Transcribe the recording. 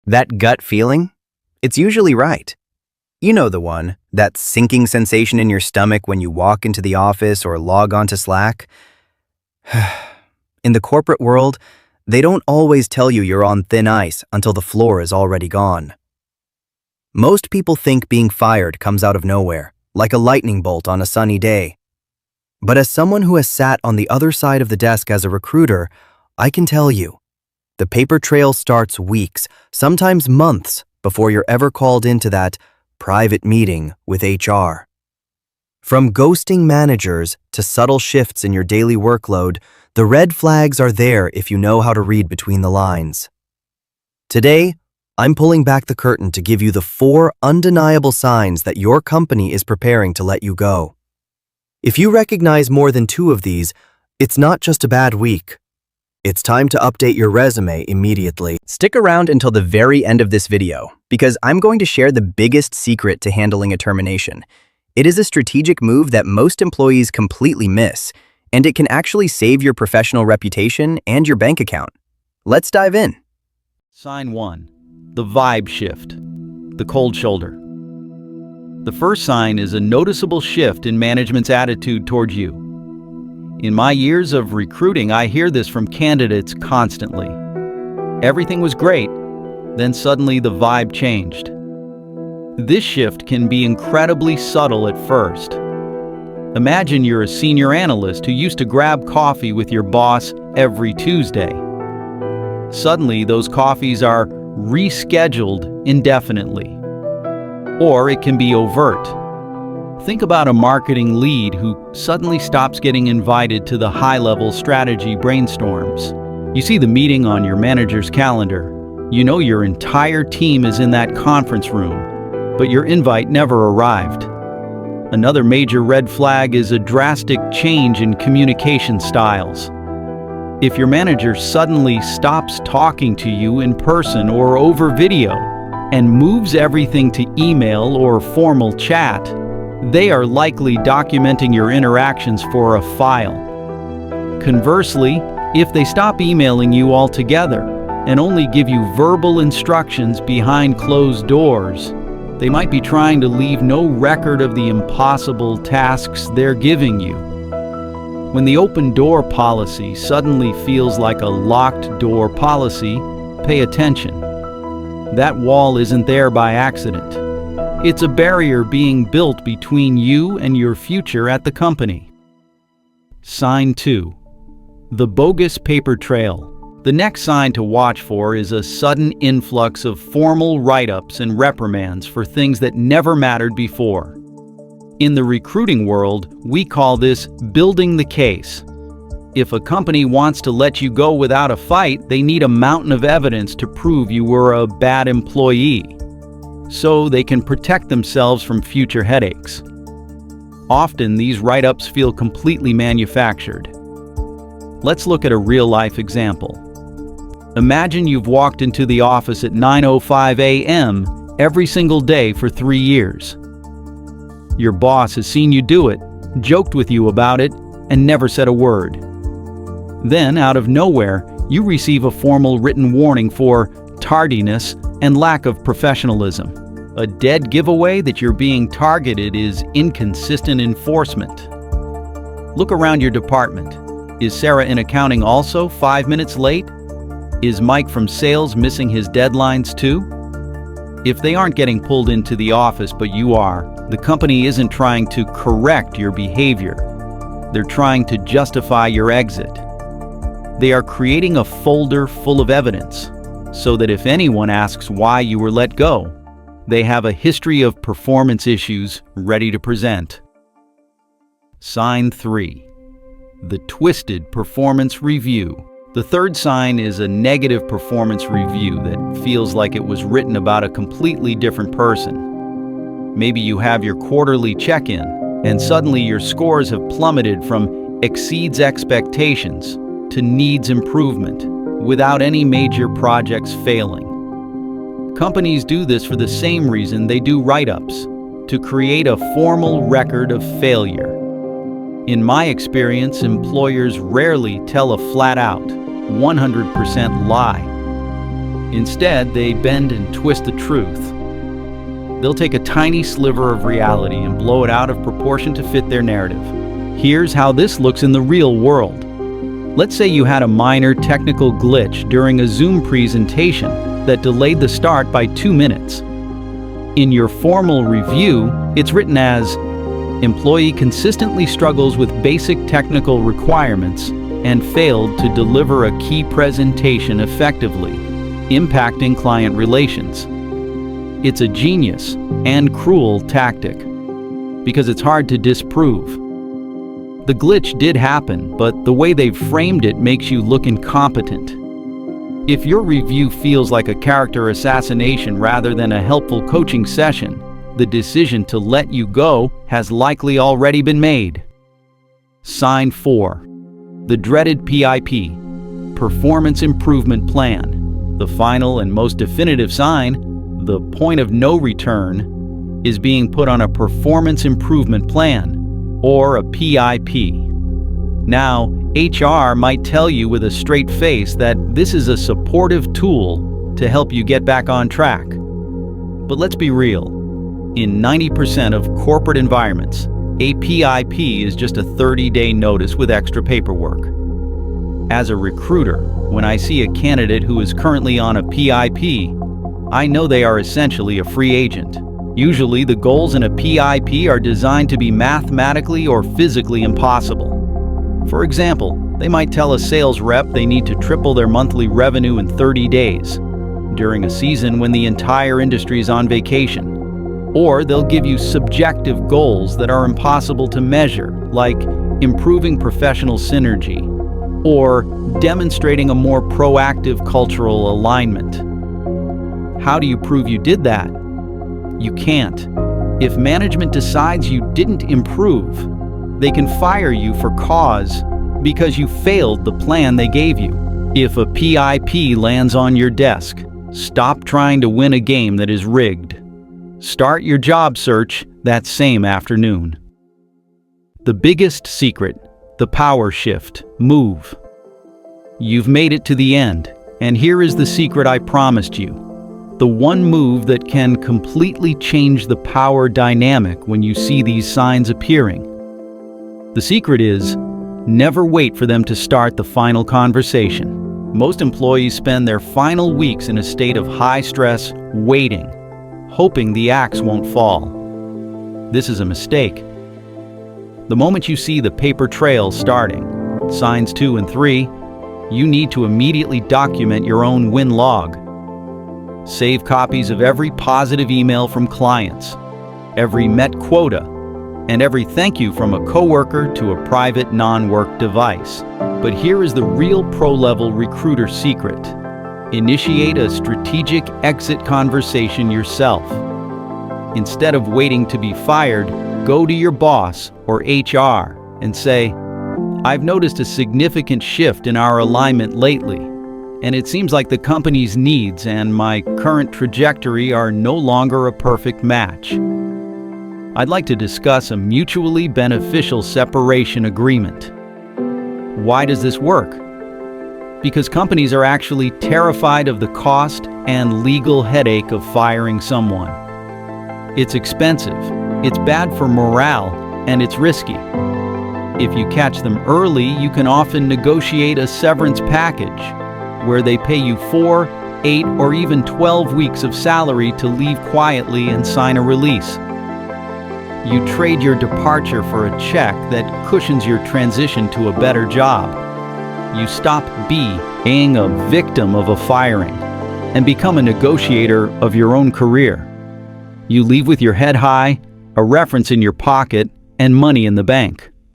That gut feeling? It's usually right. You know the one, that sinking sensation in your stomach when you walk into the office or log onto Slack. In the corporate world, they don't always tell you you're on thin ice until the floor is already gone. Most people think being fired comes out of nowhere, like a lightning bolt on a sunny day. But as someone who has sat on the other side of the desk as a recruiter, I can tell you, the paper trail starts weeks, sometimes months, before you're ever called into that private meeting with HR. From ghosting managers to subtle shifts in your daily workload, the red flags are there if you know how to read between the lines. Today, I'm pulling back the curtain to give you the 4 undeniable signs that your company is preparing to let you go. If you recognize more than 2 of these, it's not just a bad week. It's time to update your resume immediately. Stick around until the very end of this video, because I'm going to share the biggest secret to handling a termination. It is a strategic move that most employees completely miss, and it can actually save your professional reputation and your bank account. Let's dive in. Sign 1. The vibe shift. The cold shoulder. The first sign is a noticeable shift in management's attitude toward you. In my years of recruiting, I hear this from candidates constantly. Everything was great, then suddenly the vibe changed. This shift can be incredibly subtle at first. Imagine you're a senior analyst who used to grab coffee with your boss every Tuesday. Suddenly, those coffees are rescheduled indefinitely. Or it can be overt. Think about a marketing lead who suddenly stops getting invited to the high-level strategy brainstorms. You see the meeting on your manager's calendar. You know your entire team is in that conference room, but your invite never arrived. Another major red flag is a drastic change in communication styles. If your manager suddenly stops talking to you in person or over video and moves everything to email or formal chat, they are likely documenting your interactions for a file. Conversely, if they stop emailing you altogether and only give you verbal instructions behind closed doors, they might be trying to leave no record of the impossible tasks they're giving you. When the open door policy suddenly feels like a locked door policy, pay attention. That wall isn't there by accident. It's a barrier being built between you and your future at the company. Sign 2. The bogus paper trail. The next sign to watch for is a sudden influx of formal write-ups and reprimands for things that never mattered before. In the recruiting world, we call this building the case. If a company wants to let you go without a fight, they need a mountain of evidence to prove you were a bad employee, so they can protect themselves from future headaches. Often, these write-ups feel completely manufactured. Let's look at a real-life example. Imagine you've walked into the office at 9:05 a.m. every single day for 3 years. Your boss has seen you do it, joked with you about it, and never said a word. Then, out of nowhere, you receive a formal written warning for tardiness and lack of professionalism. A dead giveaway that you're being targeted is inconsistent enforcement. Look around your department. Is Sarah in accounting also 5 minutes late? Is Mike from sales missing his deadlines too? If they aren't getting pulled into the office but you are, the company isn't trying to correct your behavior. They're trying to justify your exit. They are creating a folder full of evidence, so that if anyone asks why you were let go, they have a history of performance issues ready to present. Sign 3. The twisted performance review. The third sign is a negative performance review that feels like it was written about a completely different person. Maybe you have your quarterly check-in, and suddenly your scores have plummeted from exceeds expectations to needs improvement, without any major projects failing. Companies do this for the same reason they do write-ups, to create a formal record of failure. In my experience, employers rarely tell a flat-out, 100% lie. Instead, they bend and twist the truth. They'll take a tiny sliver of reality and blow it out of proportion to fit their narrative. Here's how this looks in the real world. Let's say you had a minor technical glitch during a Zoom presentation that delayed the start by 2 minutes. In your formal review, it's written as, "Employee consistently struggles with basic technical requirements and failed to deliver a key presentation effectively, impacting client relations." It's a genius and cruel tactic because it's hard to disprove. The glitch did happen, but the way they've framed it makes you look incompetent. If your review feels like a character assassination rather than a helpful coaching session, the decision to let you go has likely already been made. Sign 4. The dreaded PIP, Performance Improvement Plan. The final and most definitive sign, the point of no return, is being put on a performance improvement plan, or a PIP. Now, HR might tell you with a straight face that this is a supportive tool to help you get back on track. But let's be real. In 90% of corporate environments, a PIP is just a 30-day notice with extra paperwork. As a recruiter, when I see a candidate who is currently on a PIP, I know they are essentially a free agent. Usually, the goals in a PIP are designed to be mathematically or physically impossible. For example, they might tell a sales rep they need to triple their monthly revenue in 30 days, during a season when the entire industry is on vacation. Or they'll give you subjective goals that are impossible to measure, like improving professional synergy, or demonstrating a more proactive cultural alignment. How do you prove you did that? You can't. If management decides you didn't improve, they can fire you for cause because you failed the plan they gave you. If a PIP lands on your desk, stop trying to win a game that is rigged. Start your job search that same afternoon. The biggest secret, the power shift, move. You've made it to the end, and here is the secret I promised you. The one move that can completely change the power dynamic when you see these signs appearing. The secret is, never wait for them to start the final conversation. Most employees spend their final weeks in a state of high stress, waiting, hoping the axe won't fall. This is a mistake. The moment you see the paper trail starting, signs 2 and 3, you need to immediately document your own win log. Save copies of every positive email from clients, every met quota, and every thank you from a coworker to a private non-work device. But here is the real pro-level recruiter secret. Initiate a strategic exit conversation yourself. Instead of waiting to be fired, go to your boss or HR and say, "I've noticed a significant shift in our alignment lately, and it seems like the company's needs and my current trajectory are no longer a perfect match. I'd like to discuss a mutually beneficial separation agreement." Why does this work? Because companies are actually terrified of the cost and legal headache of firing someone. It's expensive, it's bad for morale, and it's risky. If you catch them early, you can often negotiate a severance package where they pay you 4, 8, or even 12 weeks of salary to leave quietly and sign a release. You trade your departure for a check that cushions your transition to a better job. You stop being a victim of a firing and become a negotiator of your own career. You leave with your head high, a reference in your pocket, and money in the bank.